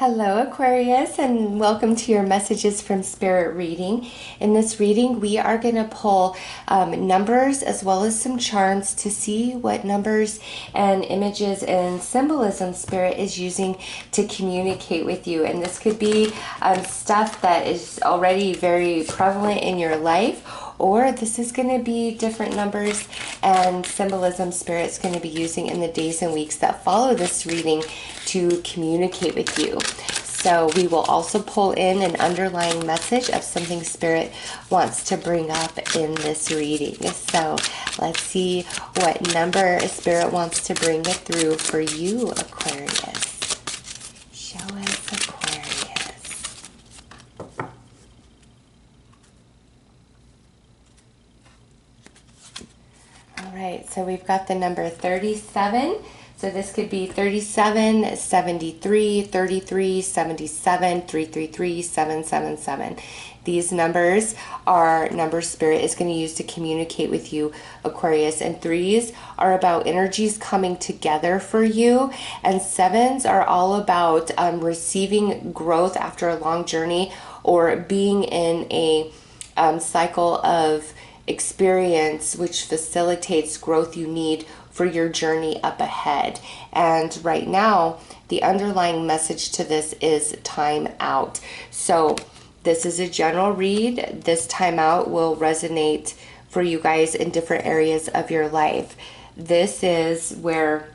Hello, Aquarius, and welcome to your Messages from Spirit reading. In this reading, we are going to pull numbers as well as some charts to see what numbers and images and symbolism Spirit is using to communicate with you. And this could be stuff that is already very prevalent in your life, or this is going to be different numbers and symbolism Spirit's going to be using in the days and weeks that follow this reading to communicate with you. So we will also pull in an underlying message of something Spirit wants to bring up in this reading. So let's see what number Spirit wants to bring it through for you, Aquarius. Show us, Aquarius. All right, so we've got the number 37. So this could be 37, 73, 33, 77, 333, 777. These numbers are numbers Spirit is going to use to communicate with you, Aquarius. And threes are about energies coming together for you. And sevens are all about receiving growth after a long journey, or being in a cycle of experience which facilitates growth you need for your journey up ahead. And right now, the underlying message to this is time out. So this is a general read. This time out will resonate for you guys in different areas of your life. This is where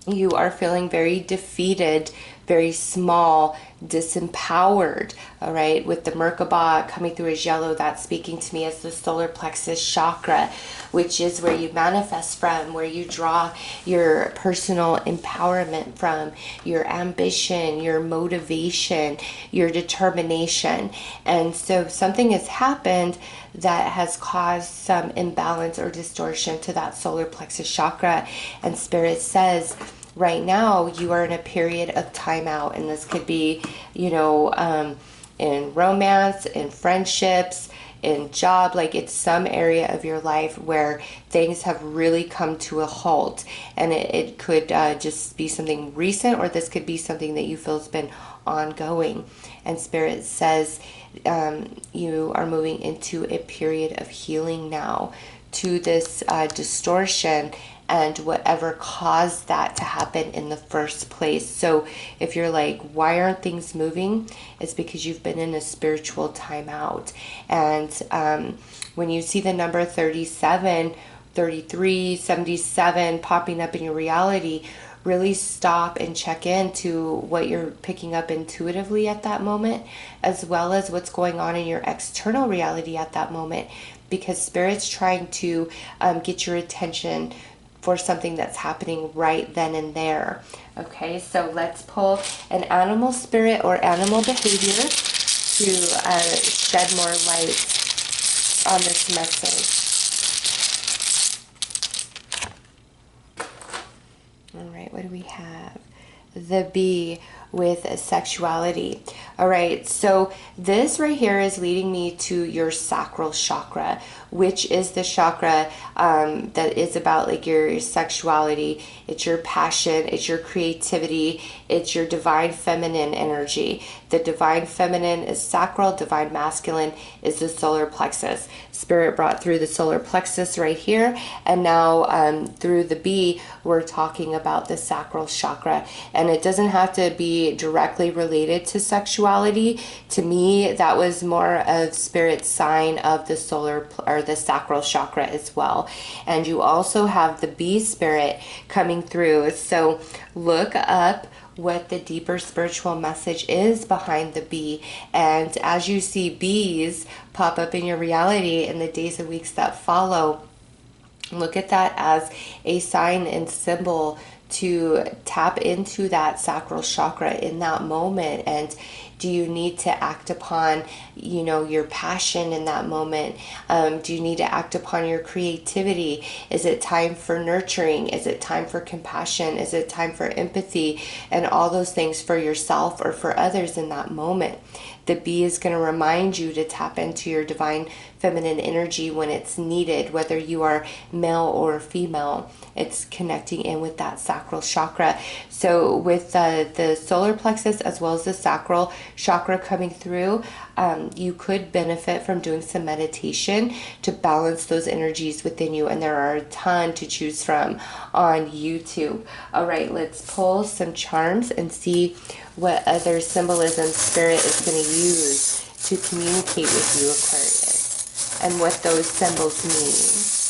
you are feeling very defeated, very small, disempowered, all right? With the Merkaba coming through as yellow, that's speaking to me as the solar plexus chakra, which is where you manifest from, where you draw your personal empowerment from, your ambition, your motivation, your determination. And so something has happened that has caused some imbalance or distortion to that solar plexus chakra. And Spirit says, right now, you are in a period of timeout, and this could be, in romance, in friendships, in job, like it's some area of your life where things have really come to a halt. And it could just be something recent, or this could be something that you feel has been ongoing. And Spirit says you are moving into a period of healing now to this distortion and whatever caused that to happen in the first place. So if you're like, why aren't things moving? It's because you've been in a spiritual timeout. And when you see the number 37, 33, 77 popping up in your reality, really stop and check into what you're picking up intuitively at that moment, as well as what's going on in your external reality at that moment, because Spirit's trying to get your attention for something that's happening right then and there. Okay, so let's pull an animal spirit or animal behavior to shed more light on this message. All right, what do we have? The bee with sexuality. All right, so this right here is leading me to your sacral chakra, which is the chakra that is about like your sexuality. It's your passion, it's your creativity, it's your divine feminine energy. The divine feminine is sacral, divine masculine is the solar plexus. Spirit brought through the solar plexus right here, and now through the bee, we're talking about the sacral chakra. And it doesn't have to be directly related to sexuality. To me, that was more of Spirit's sign of the solar or the sacral chakra as well. And you also have the bee spirit coming through. So look up what the deeper spiritual message is behind the bee. And as you see bees pop up in your reality in the days and weeks that follow, look at that as a sign and symbol to tap into that sacral chakra in that moment. And do you need to act upon, your passion in that moment? Do you need to act upon your creativity? Is it time for nurturing? Is it time for compassion? Is it time for empathy? And all those things for yourself or for others in that moment. The bee is going to remind you to tap into your divine feminine energy when it's needed, whether you are male or female. It's connecting in with that sacral chakra. So with the solar plexus as well as the sacral chakra coming through, you could benefit from doing some meditation to balance those energies within you. And there are a ton to choose from on YouTube. All right, let's pull some charms and see what other symbolism Spirit is going to use to communicate with you, Aquarius, and what those symbols mean.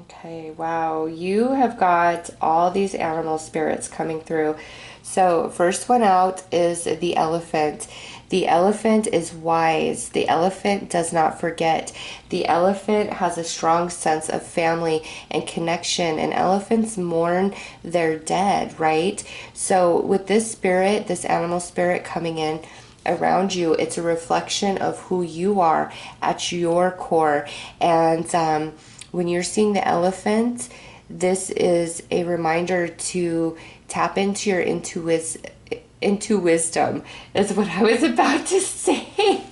Okay, wow, you have got all these animal spirits coming through. So first one out is the elephant. The elephant is wise. The elephant does not forget. The elephant has a strong sense of family and connection, and elephants mourn their dead, right? So with this spirit, this animal spirit coming in around you, it's a reflection of who you are at your core. And when you're seeing the elephant, this is a reminder to tap into your wisdom, is what I was about to say.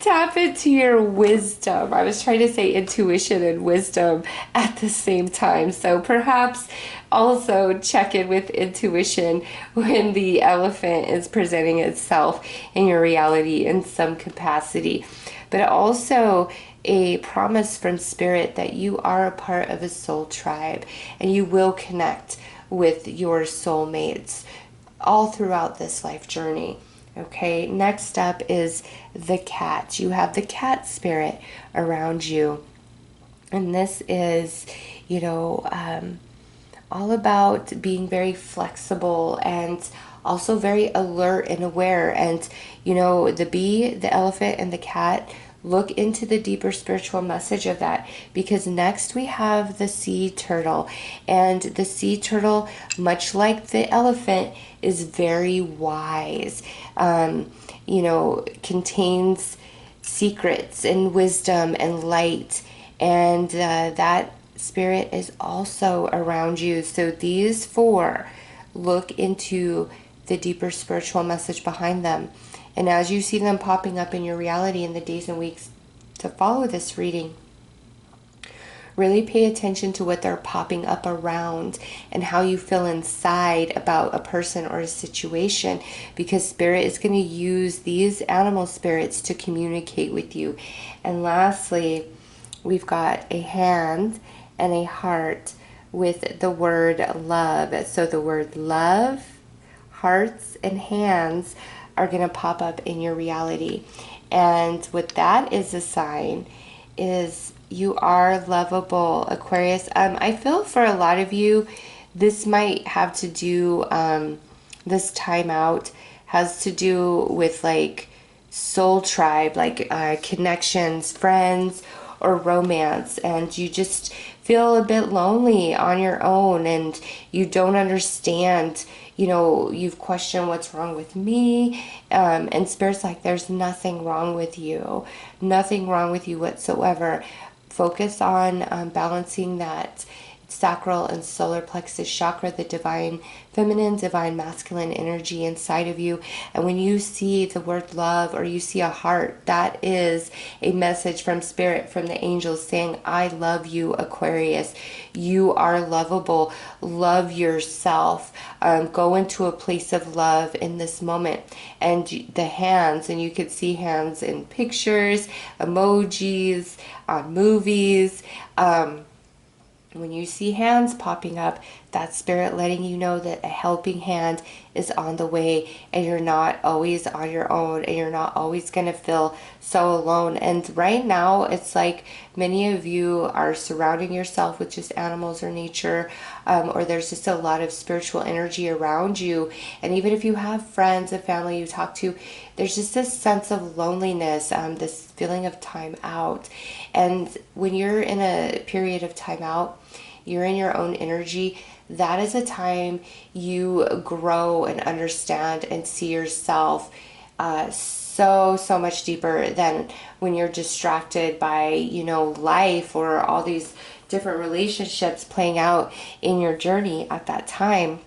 Tap into your wisdom. I was trying to say intuition and wisdom at the same time. So perhaps also check in with intuition when the elephant is presenting itself in your reality in some capacity. But also a promise from Spirit that you are a part of a soul tribe and you will connect with your soulmates all throughout this life journey. Okay, next up is the cat. You have the cat spirit around you. And this is, all about being very flexible and also very alert and aware. And, the bee, the elephant, and the cat, look into the deeper spiritual message of that, because next we have the sea turtle. And the sea turtle, much like the elephant, is very wise, contains secrets and wisdom and light. And that spirit is also around you. So these four, look into the deeper spiritual message behind them. And as you see them popping up in your reality in the days and weeks to follow this reading, really pay attention to what they're popping up around and how you feel inside about a person or a situation, because Spirit is going to use these animal spirits to communicate with you. And lastly, we've got a hand and a heart with the word love. So the word love, hearts, and hands are going to pop up in your reality. And what that is a sign is you are lovable, Aquarius. I feel for a lot of you, this might have to do, this time out has to do with like soul tribe, like connections, friends, or romance. And you just feel a bit lonely on your own and you don't understand, you've questioned what's wrong with me. And Spirit's like, there's nothing wrong with you. Nothing wrong with you whatsoever. Focus on balancing that sacral and solar plexus chakra, the divine feminine, divine masculine energy inside of you. And when you see the word love or you see a heart, that is a message from Spirit, from the angels saying, I love you, Aquarius. You are lovable. Love yourself. Go into a place of love in this moment. And the hands, and you could see hands in pictures, emojis, on movies. When you see hands popping up, that's Spirit letting you know that a helping hand is on the way, and you're not always on your own, and you're not always going to feel so alone. And right now, it's like many of you are surrounding yourself with just animals or nature, or there's just a lot of spiritual energy around you. And even if you have friends and family you talk to, there's just this sense of loneliness, this feeling of time out. And when you're in a period of time out, you're in your own energy. That is a time you grow and understand and see yourself so much deeper than when you're distracted by, life or all these different relationships playing out in your journey at that time.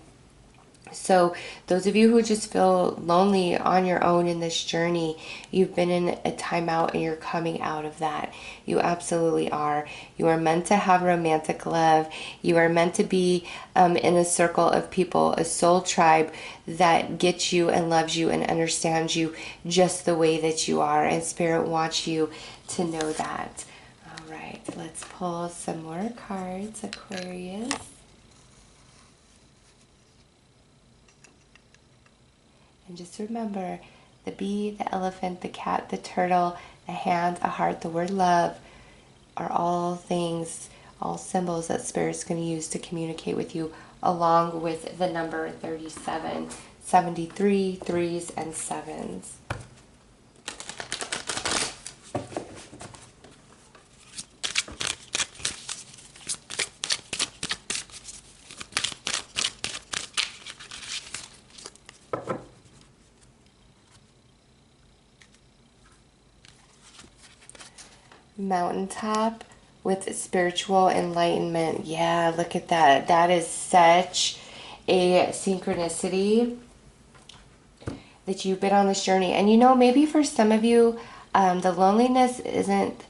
So those of you who just feel lonely on your own in this journey, you've been in a timeout and you're coming out of that. You absolutely are. You are meant to have romantic love. You are meant to be in a circle of people, a soul tribe that gets you and loves you and understands you just the way that you are. And Spirit wants you to know that. All right, let's pull some more cards, Aquarius. And just remember, the bee, the elephant, the cat, the turtle, a hand, a heart, the word love are all things, all symbols that Spirit's going to use to communicate with you, along with the number 37, 73, threes, and sevens. Mountaintop with spiritual enlightenment. Yeah, look at that. That is such a synchronicity that you've been on this journey. And you know, maybe for some of you, the loneliness isn't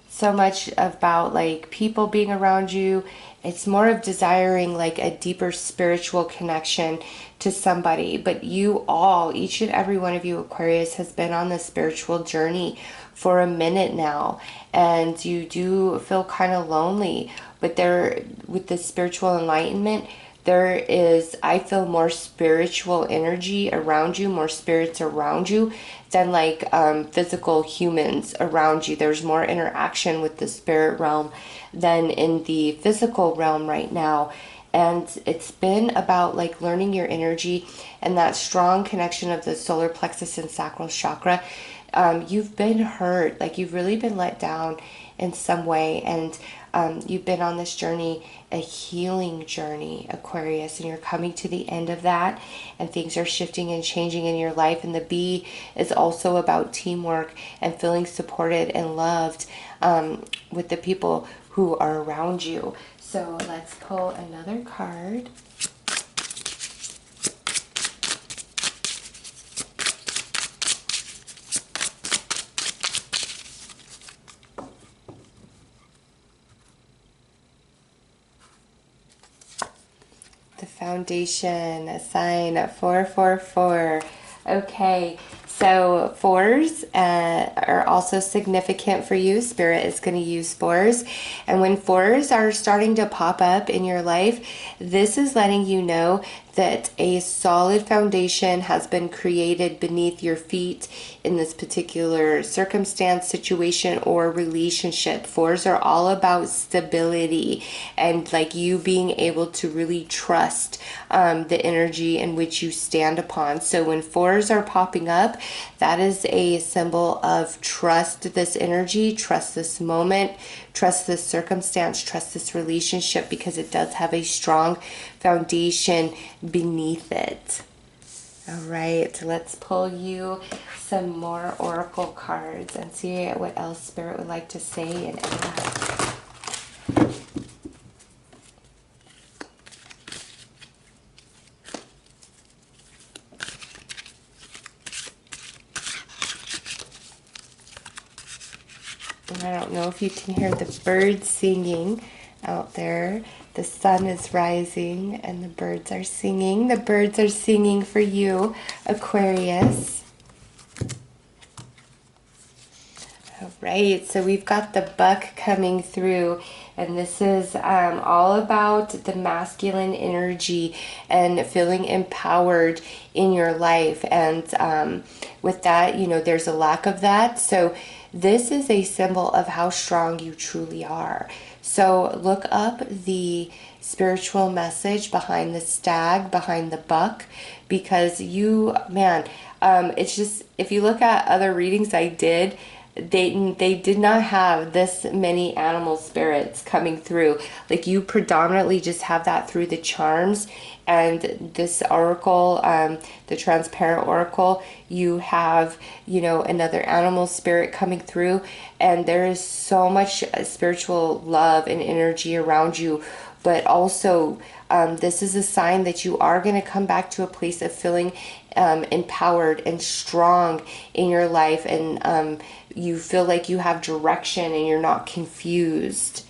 so much about like people being around you. It's more of desiring like a deeper spiritual connection to somebody. But you all, each and every one of you, Aquarius, has been on this spiritual journey for a minute now, and you do feel kind of lonely. But there, with the spiritual enlightenment, there is, I feel, more spiritual energy around you, more spirits around you than like physical humans around you. There's more interaction with the spirit realm than in the physical realm right now. And it's been about like learning your energy and that strong connection of the solar plexus and sacral chakra. You've been hurt, like you've really been let down in some way, and you've been on this journey, a healing journey, Aquarius, and you're coming to the end of that, and things are shifting and changing in your life. And the bee is also about teamwork and feeling supported and loved with the people who are around you. So let's pull another card. The foundation, a sign, 444. Okay, so fours are also significant for you. Spirit is going to use fours. And when fours are starting to pop up in your life, this is letting you know that a solid foundation has been created beneath your feet in this particular circumstance, situation, or relationship. Fours are all about stability and like you being able to really trust the energy in which you stand upon. So when fours are popping up, that is a symbol of trust this energy, trust this moment, trust this circumstance, trust this relationship, because it does have a strong foundation beneath it. All right, let's pull you some more oracle cards and see what else Spirit would like to say and ask. I don't know if you can hear the birds singing out there. The sun is rising and the birds are singing. The birds are singing for you, Aquarius. All right, so we've got the buck coming through, and this is all about the masculine energy and feeling empowered in your life. And with that, you know, there's a lack of that. So this is a symbol of how strong you truly are. So look up the spiritual message behind the stag, behind the buck, because you, man, it's just, if you look at other readings I did, they did not have this many animal spirits coming through. Like you predominantly just have that through the charms. And this oracle, the transparent oracle, you have, you know, another animal spirit coming through. and there is so much spiritual love and energy around you. But also, this is a sign that you are going to come back to a place of feeling empowered and strong in your life, and you feel like you have direction and you're not confused.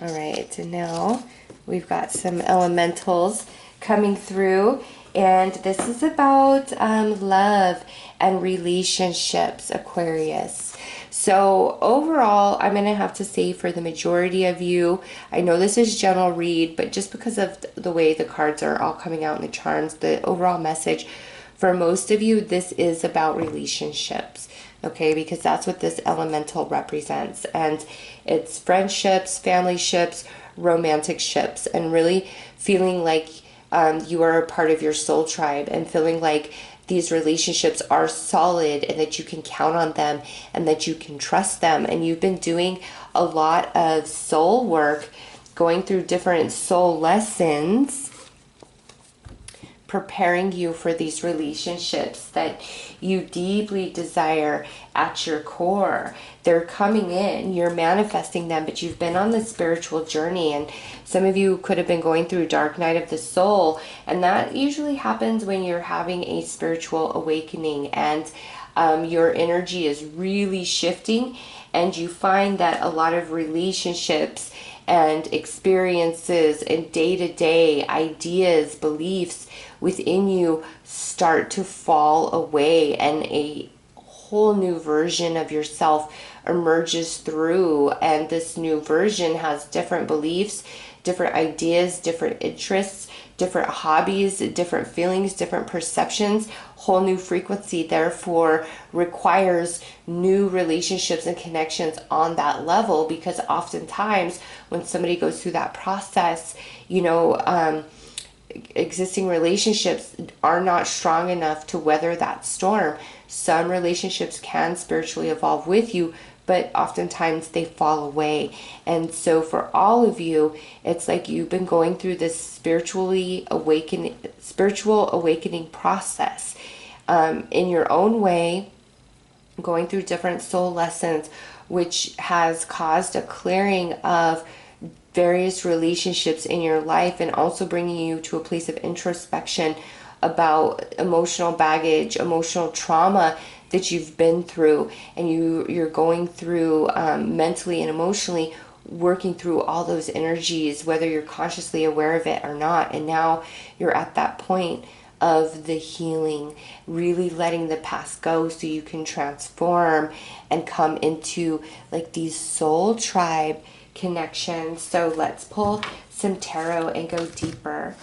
All right, and now we've got some elementals coming through, and this is about love and relationships, Aquarius. So overall, I'm going to have to say for the majority of you, I know this is general read, but just because of the way the cards are all coming out in the charms, the overall message for most of you, this is about relationships. Okay, because that's what this elemental represents. And it's friendships, family ships, romantic ships, and really feeling like you are a part of your soul tribe, and feeling like these relationships are solid and that you can count on them and that you can trust them. And you've been doing a lot of soul work, going through different soul lessons, preparing you for these relationships that you deeply desire at your core. They're coming in, you're manifesting them, but you've been on this spiritual journey, and some of you could have been going through dark night of the soul, and that usually happens when you're having a spiritual awakening, and your energy is really shifting, and you find that a lot of relationships and experiences and day-to-day ideas, beliefs within you start to fall away, and a whole new version of yourself emerges through. And this new version has different beliefs, different ideas, different interests, different hobbies, different feelings, different perceptions, whole new frequency, therefore requires new relationships and connections on that level. Because oftentimes when somebody goes through that process, existing relationships are not strong enough to weather that storm. Some relationships can spiritually evolve with you, but oftentimes they fall away. And so for all of you, it's like you've been going through this spiritual awakening process in your own way, going through different soul lessons, which has caused a clearing of various relationships in your life, and also bringing you to a place of introspection about emotional baggage, emotional trauma that you've been through, and you're going through mentally and emotionally, working through all those energies, whether you're consciously aware of it or not. And now you're at that point of the healing, really letting the past go so you can transform and come into like these soul tribe connections. So let's pull some tarot and go deeper.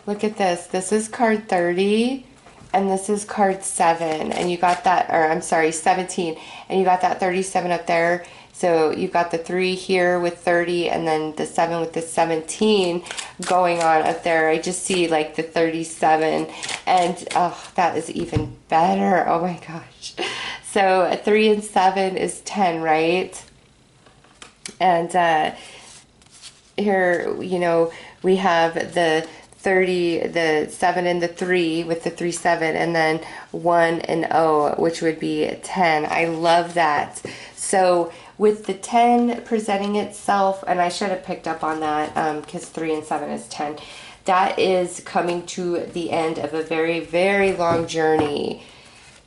Look at this. This is card 30 and this is card 7, and you got that, or I'm sorry, 17, and you got that 37 up there. So you've got the 3 here with 30, and then the 7 with the 17 going on up there. I just see like the 37, and oh, that is even better. Oh my gosh. So 3 and 7 is 10, right? And here, we have the 30, the 7 and the 3 with the 3, 7, and then 1 and 0, which would be 10. I love that. So with the 10 presenting itself, and I should have picked up on that because 3 and 7 is 10, that is coming to the end of a very, very long journey,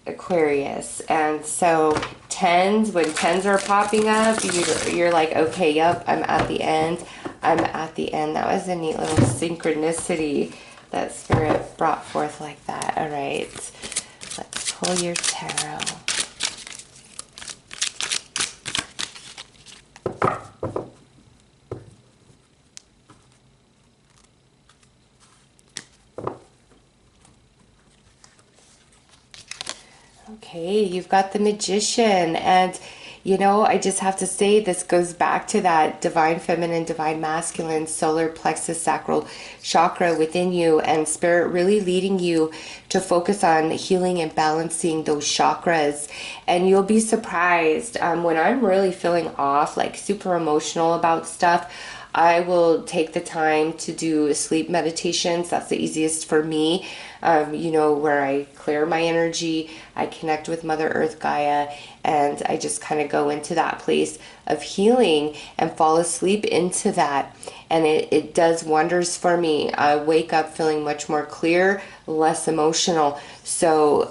Aquarius. And so when 10s are popping up, you're like, okay, yep, I'm at the end. I'm at the end. That was a neat little synchronicity that Spirit brought forth like that. All right, let's pull your tarot. Okay, you've got the Magician, and You know, I just have to say this goes back to that divine feminine, divine masculine, solar plexus sacral chakra within you, and spirit really leading you to focus on healing and balancing those chakras. And you'll be surprised when I'm really feeling off, like super emotional about stuff. I will take the time to do sleep meditations. That's the easiest for me, you know, where I clear my energy, I connect with Mother Earth Gaia, and I just kind of go into that place of healing and fall asleep into that. And it does wonders for me. I wake up feeling much more clear, less emotional. So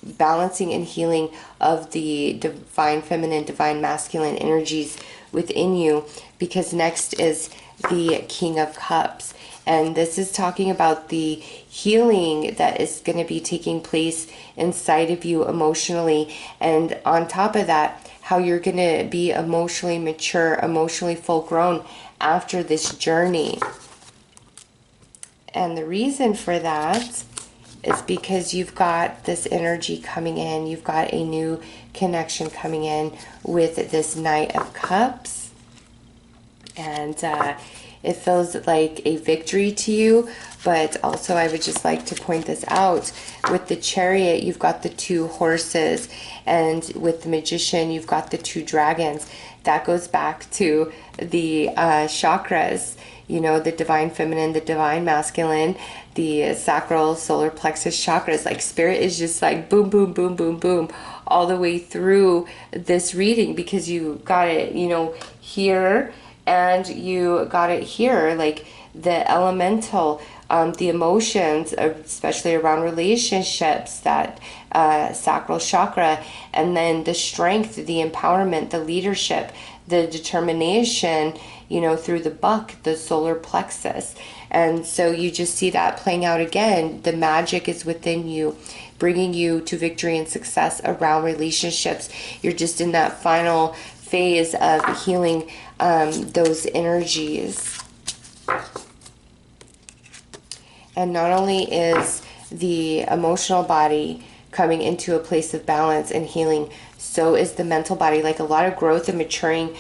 balancing and healing of the divine feminine, divine masculine energies within you, because next is the King of Cups. And this is talking about the healing that is going to be taking place inside of you emotionally. And on top of that, how you're going to be emotionally mature, emotionally full grown after this journey. And the reason for that is because you've got this energy coming in. You've got a new connection coming in with this Knight of Cups. And it feels like a victory to you. But also I would just like to point this out. With the Chariot, you've got the 2 horses. And with the Magician, you've got the 2 dragons. That goes back to the chakras. You know, the divine feminine, the divine masculine, the sacral, solar plexus chakras. Like spirit is just like boom, boom, boom, boom, boom, all the way through this reading, because you got it, you know, here and you got it here. Like the elemental, the emotions, especially around relationships, that sacral chakra, and then the strength, the empowerment, the leadership, the determination, you know, through the buck, the solar plexus. And so you just see that playing out again. The magic is within you, bringing you to victory and success around relationships. You're just in that final phase of healing those energies. And not only is the emotional body coming into a place of balance and healing, so is the mental body. Like a lot of growth and maturing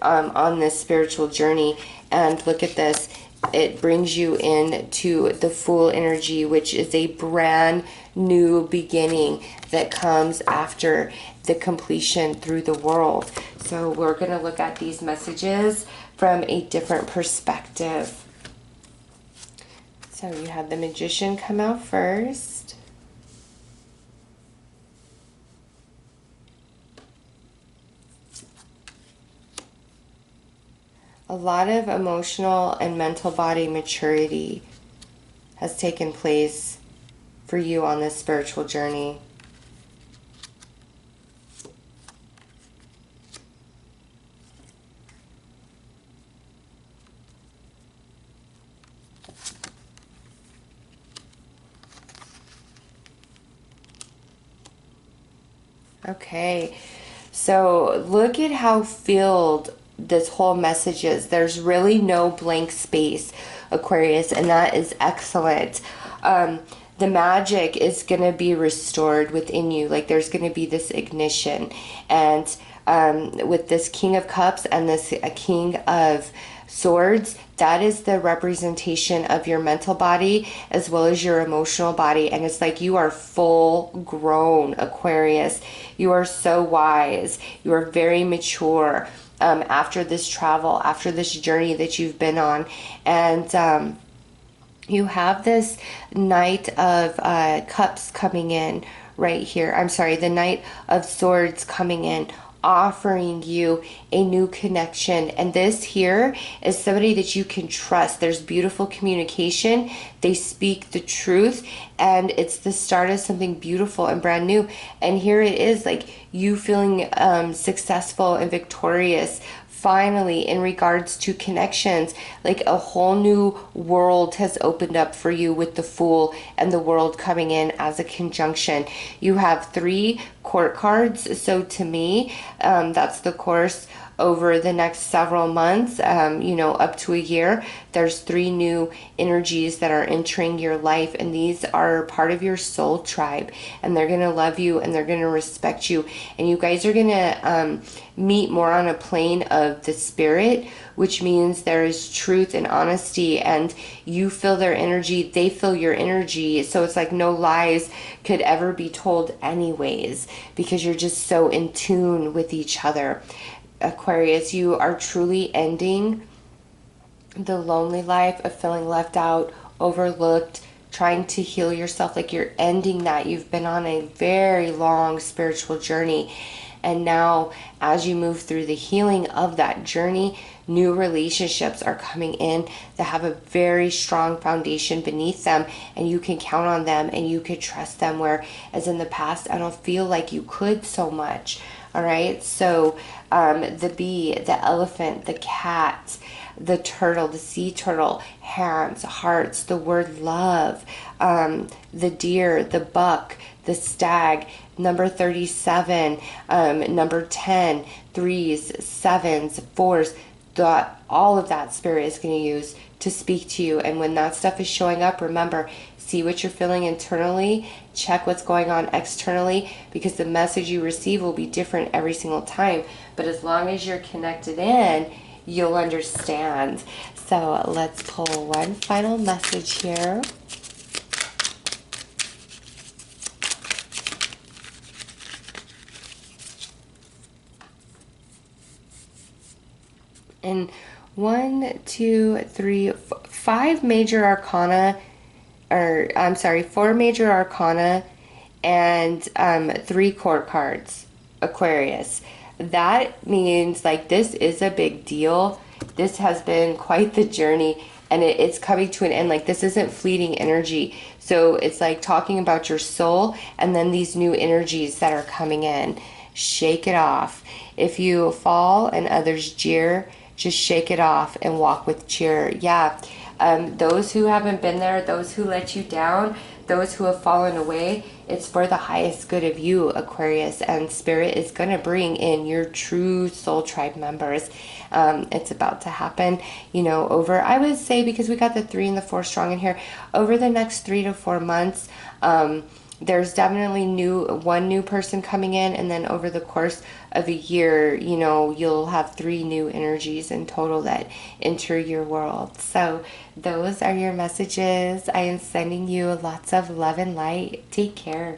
on this spiritual journey. And look at this, it brings you into the Fool energy, which is a brand new beginning that comes after the completion through the world. So we're going to look at these messages from a different perspective. So you have the Magician come out first. A lot of emotional and mental body maturity has taken place for you on this spiritual journey. Okay, so look at how filled this whole message is. There's really no blank space, Aquarius, and that is excellent. The magic is going to be restored within you. Like there's going to be this ignition. And with this King of Cups and this King of Swords, that is the representation of your mental body as well as your emotional body. And it's like you are full grown, Aquarius. You are so wise. You are very mature after this travel, after this journey that you've been on. And you have this Knight of Cups coming in right here. I'm sorry, the Knight of Swords coming in, offering you a new connection. And this here is somebody that you can trust. There's beautiful communication. They speak the truth, and it's the start of something beautiful and brand new. And here it is, like you feeling successful and victorious finally in regards to connections. Like a whole new world has opened up for you with the Fool and the World coming in as a conjunction. You have 3 court cards. So to me, that's the course over the next several months, up to a year, there's 3 new energies that are entering your life, and these are part of your soul tribe, and they're going to love you and they're going to respect you, and you guys are going to meet more on a plane of the spirit, which means there is truth and honesty, and you feel their energy, they feel your energy. So it's like no lies could ever be told anyways, because you're just so in tune with each other. Aquarius, you are truly ending the lonely life of feeling left out, overlooked, trying to heal yourself. Like, you're ending that. You've been on a very long spiritual journey, and now as you move through the healing of that journey, new relationships are coming in that have a very strong foundation beneath them, and you can count on them and you could trust them, whereas in the past I don't feel like you could so much. All right, so the bee, the elephant, the cat, the turtle, the sea turtle, hands, hearts, the word love, the deer, the buck, the stag, number 37, number 10, threes, sevens, fours, all of that spirit is going to use to speak to you. And when that stuff is showing up, remember, see what you're feeling internally, check what's going on externally, because the message you receive will be different every single time. But as long as you're connected in, you'll understand. So let's pull one final message here. And 1, 2, 3, 5 major arcana, or I'm sorry, 4 major arcana and 3 court cards, Aquarius. That means, like, this is a big deal. This has been quite the journey, and it's coming to an end. Like, this isn't fleeting energy. So it's like talking about your soul and then these new energies that are coming in. Shake it off. If you fall and others jeer, just shake it off and walk with cheer. Yeah. Those who haven't been there, those who let you down, those who have fallen away, it's for the highest good of you, Aquarius, and Spirit is going to bring in your true soul tribe members. It's about to happen, over, I would say, because we got the 3 and the 4 strong in here, over the next 3 to 4 months, there's definitely one new person coming in, and then over the course of a year, you'll have 3 new energies in total that enter your world. So those are your messages. I am sending you lots of love and light. Take care.